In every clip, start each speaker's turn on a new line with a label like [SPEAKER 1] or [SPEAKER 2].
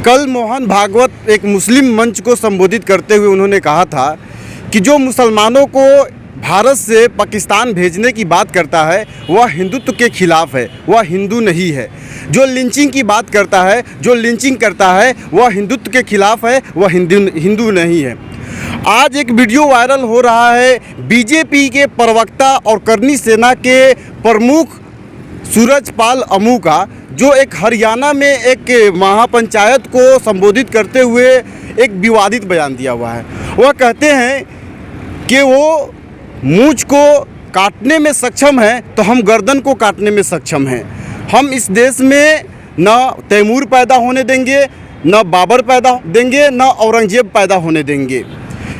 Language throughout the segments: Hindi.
[SPEAKER 1] कल मोहन भागवत एक मुस्लिम मंच को संबोधित करते हुए उन्होंने कहा था कि जो मुसलमानों को भारत से पाकिस्तान भेजने की बात करता है वह हिंदुत्व के खिलाफ है, वह हिंदू नहीं है। जो लिंचिंग की बात करता है, जो लिंचिंग करता है वह हिंदुत्व के खिलाफ है, वह हिंदू नहीं है। आज एक वीडियो वायरल हो रहा है बीजेपी के प्रवक्ता और करनी सेना के प्रमुख सूरजपाल अमू का, जो एक हरियाणा में एक महापंचायत को संबोधित करते हुए एक विवादित बयान दिया हुआ है। वह कहते हैं कि वो मूंछ को काटने में सक्षम है तो हम गर्दन को काटने में सक्षम हैं। हम इस देश में न तैमूर पैदा होने देंगे, न बाबर पैदा देंगे, न औरंगजेब पैदा होने देंगे।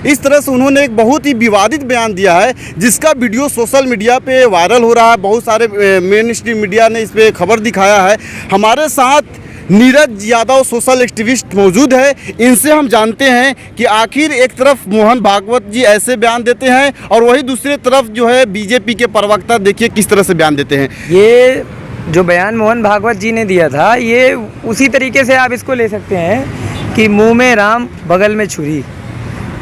[SPEAKER 1] इस तरह से उन्होंने एक बहुत ही विवादित बयान दिया है, जिसका वीडियो सोशल मीडिया पे वायरल हो रहा है। बहुत सारे मेन स्ट्रीम मीडिया ने इस पर खबर दिखाया है। हमारे साथ नीरज यादव सोशल एक्टिविस्ट मौजूद है। इनसे हम जानते हैं कि आखिर एक तरफ मोहन भागवत जी ऐसे बयान देते हैं और वही दूसरी तरफ जो है बीजेपी के प्रवक्ता देखिए किस तरह से बयान देते हैं।
[SPEAKER 2] ये जो बयान मोहन भागवत जी ने दिया था, ये उसी तरीके से आप इसको ले सकते हैं कि मुंह में राम बगल में छुरी।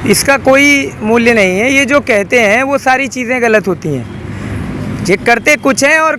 [SPEAKER 2] इसका कोई मूल्य नहीं है। ये जो कहते हैं वो सारी चीज़ें गलत होती हैं। ये करते कुछ हैं और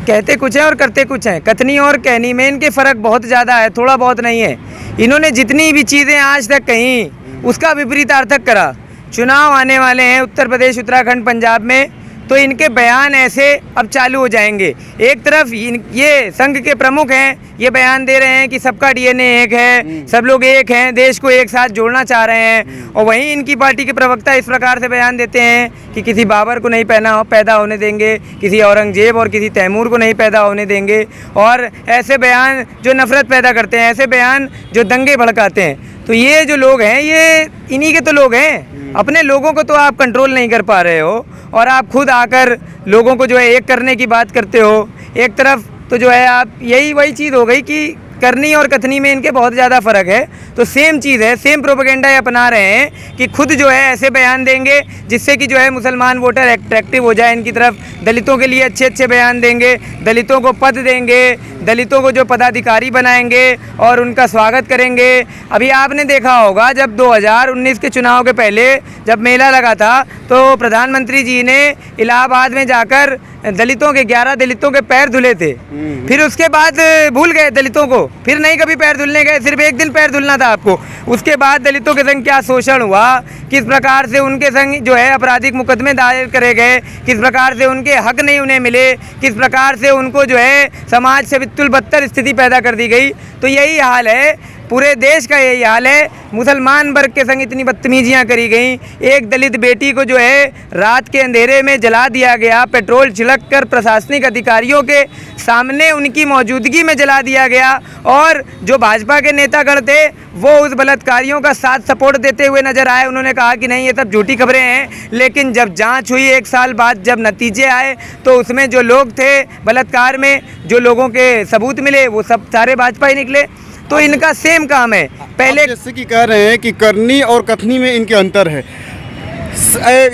[SPEAKER 2] कहते कुछ हैं और करते कुछ हैं। कथनी और कहनी में इनके फ़र्क बहुत ज़्यादा है, थोड़ा बहुत नहीं है। इन्होंने जितनी भी चीज़ें आज तक कहीं उसका विपरीतार्थक करा। चुनाव आने वाले हैं उत्तर प्रदेश, उत्तराखंड, पंजाब में, तो इनके बयान ऐसे अब चालू हो जाएंगे। एक तरफ ये संघ के प्रमुख हैं, ये बयान दे रहे हैं कि सबका डीएनए एक है, सब लोग एक हैं, देश को एक साथ जोड़ना चाह रहे हैं। और वहीं इनकी पार्टी के प्रवक्ता इस प्रकार से बयान देते हैं कि किसी बाबर को नहीं पैदा होने देंगे, किसी औरंगजेब और किसी तैमूर को नहीं पैदा होने देंगे। और ऐसे बयान जो नफरत पैदा करते हैं, ऐसे बयान जो दंगे भड़काते हैं। तो ये जो लोग हैं ये इन्हीं के तो लोग हैं। अपने लोगों को तो आप कंट्रोल नहीं कर पा रहे हो और आप खुद आकर लोगों को जो है एक करने की बात करते हो। एक तरफ तो जो है आप यही वही चीज़ हो गई कि करनी और कथनी में इनके बहुत ज़्यादा फ़र्क है। तो सेम चीज़ है, सेम प्रोपेगेंडा अपना रहे हैं कि खुद जो है ऐसे बयान देंगे जिससे कि जो है मुसलमान वोटर अट्रैक्टिव हो जाए इनकी तरफ। दलितों के लिए अच्छे अच्छे बयान देंगे, दलितों को पद देंगे, दलितों को जो पदाधिकारी बनाएंगे और उनका स्वागत करेंगे। अभी आपने देखा होगा जब 2019 के चुनाव के पहले जब मेला लगा था तो प्रधानमंत्री जी ने इलाहाबाद में जाकर दलितों के 11 दलितों के पैर धुले थे। फिर उसके बाद भूल गए दलितों को, फिर नहीं कभी पैर धुलने गए, सिर्फ एक दिन पैर धुलना था आपको। उसके बाद दलितों के संग क्या शोषण हुआ, किस प्रकार से उनके संग जो है आपराधिक मुकदमे दायर करे गए, किस प्रकार से उनके हक नहीं उन्हें मिले, किस प्रकार से उनको जो है समाज से बिल्कुल बदतर स्थिति पैदा कर दी गई। तो यही हाल है, पूरे देश का यही हाल है। मुसलमान वर्ग के संग इतनी बदतमीजियाँ करी गई। एक दलित बेटी को जो है रात के अंधेरे में जला दिया गया, पेट्रोल छिड़क कर प्रशासनिक अधिकारियों के सामने उनकी मौजूदगी में जला दिया गया। और जो भाजपा के नेतागण थे वो उस बलात्कारियों का साथ सपोर्ट देते हुए नजर आए। उन्होंने कहा कि नहीं ये सब झूठी खबरें हैं। लेकिन जब जांच हुई 1 साल बाद, जब नतीजे आए तो उसमें जो लोग थे बलात्कार में, जो लोगों के सबूत मिले वो सब सारे भाजपा ही निकले। तो इनका सेम काम है। पहले
[SPEAKER 1] जैसे कि कह रहे हैं कि करनी और कथनी में इनके अंतर है,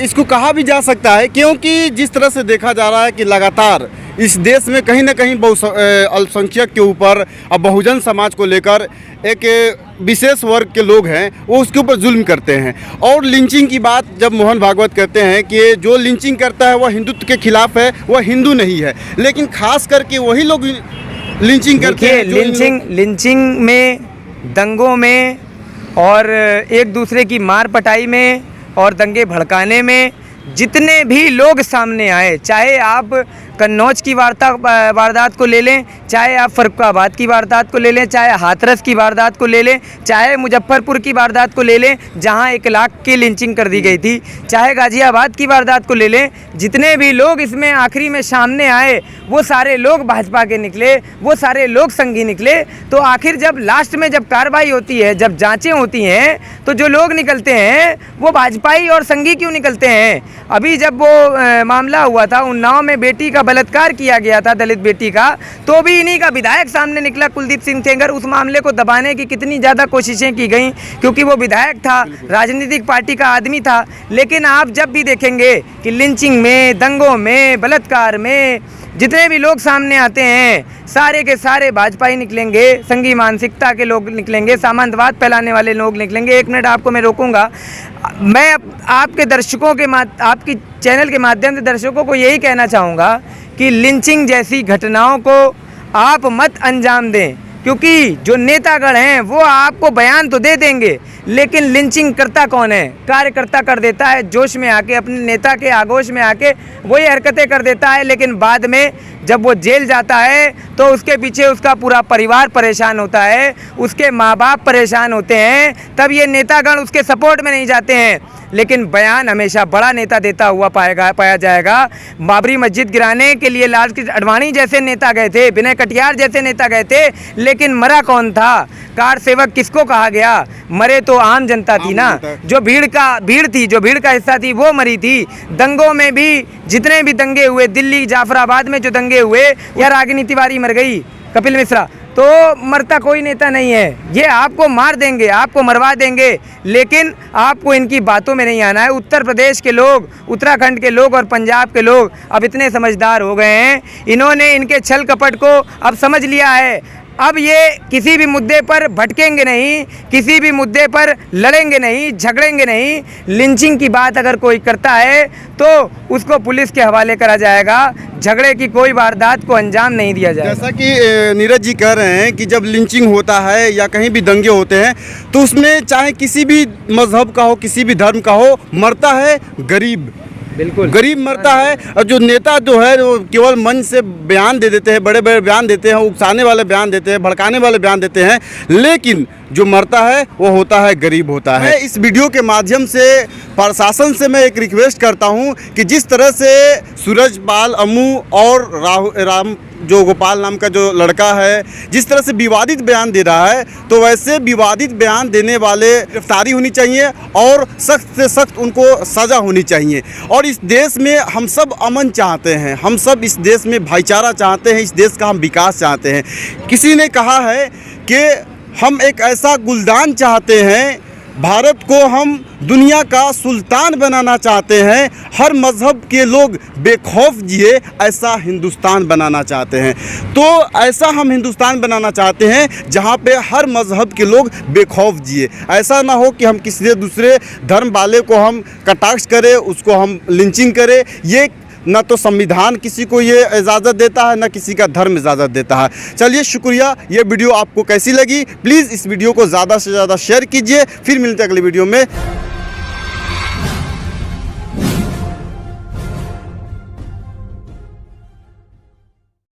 [SPEAKER 1] इसको कहा भी जा सकता है क्योंकि जिस तरह से देखा जा रहा है कि लगातार इस देश में कहीं ना कहीं अल्पसंख्यक के ऊपर और बहुजन समाज को लेकर एक विशेष वर्ग के लोग हैं वो उसके ऊपर जुल्म करते हैं। और लिंचिंग की बात जब मोहन भागवत कहते हैं कि जो लिंचिंग करता है वह हिंदुत्व के खिलाफ है, वह हिंदू नहीं है, लेकिन खास करके वही लोग लिंचिंग करते हैं।
[SPEAKER 2] लिंचिंग में, दंगों में और एक दूसरे की मार पटाई में और दंगे भड़काने में जितने भी लोग सामने आए, चाहे आप कन्नौज की वारदात को ले लें, चाहे आप फर्रुखाबाद की वारदात को ले लें, चाहे हाथरस की वारदात को ले लें, चाहे मुजफ्फरपुर की वारदात को ले लें जहां 1 लाख की लिंचिंग कर दी गई थी, चाहे गाजियाबाद की वारदात को ले लें, जितने भी लोग इसमें आखिरी में सामने आए वो सारे लोग भाजपा के निकले, वो सारे लोग संघी निकले। तो आखिर जब लास्ट में जब कार्रवाई होती है, जब जांचें होती हैं, तो जो लोग निकलते हैं वो भाजपाई और संघी क्यों निकलते हैं। अभी जब वो मामला हुआ था, उन्नाव में बेटी का बलात्कार किया गया था, दलित बेटी का, तो भी इन्हीं का विधायक सामने निकला, कुलदीप सिंह सेंगर। उस मामले को दबाने की कितनी ज़्यादा कोशिशें की गई क्योंकि वो विधायक था, राजनीतिक पार्टी का आदमी था। लेकिन आप जब भी देखेंगे कि लिंचिंग में, दंगों में, बलात्कार में जितने भी लोग सामने आते हैं सारे के सारे भाजपाई निकलेंगे, संघी मानसिकता के लोग निकलेंगे, सामंतवाद फैलाने वाले लोग निकलेंगे। एक मिनट आपको मैं रोकूंगा। मैं आपके दर्शकों के आपकी चैनल के माध्यम से दर्शकों को यही कहना चाहूँगा कि लिंचिंग जैसी घटनाओं को आप मत अंजाम दें, क्योंकि जो नेतागण हैं वो आपको बयान तो दे देंगे, लेकिन लिंचिंग करता कौन है? कार्यकर्ता कर देता है, जोश में आके, अपने नेता के आगोश में आके वही हरकतें कर देता है, लेकिन बाद में जब वो जेल जाता है तो उसके पीछे उसका पूरा परिवार परेशान होता है, उसके माँ बाप परेशान होते हैं, तब ये नेतागण उसके सपोर्ट में नहीं जाते हैं। लेकिन बयान हमेशा बड़ा नेता देता हुआ पाया जाएगा। बाबरी मस्जिद गिराने के लिए लालकृष्ण आडवाणी जैसे नेता गए थे, विनय कटियार जैसे नेता गए थे, लेकिन मरा कौन था? कार सेवक किसको कहा गया? मरे तो आम जनता थी ना, जो भीड़ का हिस्सा थी वो मरी थी। दंगों में भी जितने भी दंगे हुए, दिल्ली जाफराबाद में जो दंगे हुए, या रागिनी तिवारी मर गई, कपिल मिश्रा, तो मरता कोई नेता नहीं है। ये आपको मार देंगे, आपको मरवा देंगे, लेकिन आपको इनकी बातों में नहीं आना है। उत्तर प्रदेश के लोग, उत्तराखंड के लोग और पंजाब के लोग अब इतने समझदार हो गए हैं, इन्होंने इनके छल कपट को अब समझ लिया है। अब ये किसी भी मुद्दे पर भटकेंगे नहीं, किसी भी मुद्दे पर लड़ेंगे नहीं, झगड़ेंगे नहीं। लिंचिंग की बात अगर कोई करता है तो उसको पुलिस के हवाले करा जाएगा, झगड़े की कोई वारदात को अंजाम नहीं दिया जाएगा।
[SPEAKER 1] जैसा कि नीरज जी कह रहे हैं कि जब लिंचिंग होता है या कहीं भी दंगे होते हैं तो उसमें चाहे किसी भी मजहब का हो, किसी भी धर्म का हो, मरता है गरीब,
[SPEAKER 2] बिल्कुल
[SPEAKER 1] गरीब मरता है। और जो नेता जो है वो केवल मंच से बयान दे देते हैं, बड़े बड़े बयान देते हैं, उकसाने वाले बयान देते हैं, भड़काने वाले बयान देते हैं, लेकिन जो मरता है वो होता है गरीब होता है। इस वीडियो के माध्यम से प्रशासन से मैं एक रिक्वेस्ट करता हूं कि जिस तरह से सूरजपाल अम्मू और राम जो गोपाल नाम का जो लड़का है जिस तरह से विवादित बयान दे रहा है, तो वैसे विवादित बयान देने वाले गिरफ्तारी होनी चाहिए और सख्त से सख्त उनको सज़ा होनी चाहिए। और इस देश में हम सब अमन चाहते हैं, हम सब इस देश में भाईचारा चाहते हैं, इस देश का हम विकास चाहते हैं। किसी ने कहा है कि हम एक ऐसा गुलदान चाहते हैं, भारत को हम दुनिया का सुल्तान बनाना चाहते हैं, हर मज़हब के लोग बेखौफ जिए, ऐसा हिंदुस्तान बनाना चाहते हैं। तो ऐसा हम हिंदुस्तान बनाना चाहते हैं जहां पे हर मज़हब के लोग बेखौफ जिए। ऐसा ना हो कि हम किसी दूसरे धर्म वाले को हम कटाक्ष करें, उसको हम लिंचिंग करें। ये ना तो संविधान किसी को ये इजाज़त देता है, ना किसी का धर्म इजाज़त देता है। चलिए शुक्रिया। ये वीडियो आपको कैसी लगी? प्लीज़ इस वीडियो को ज़्यादा से ज़्यादा शेयर कीजिए। फिर मिलते हैं अगली वीडियो में।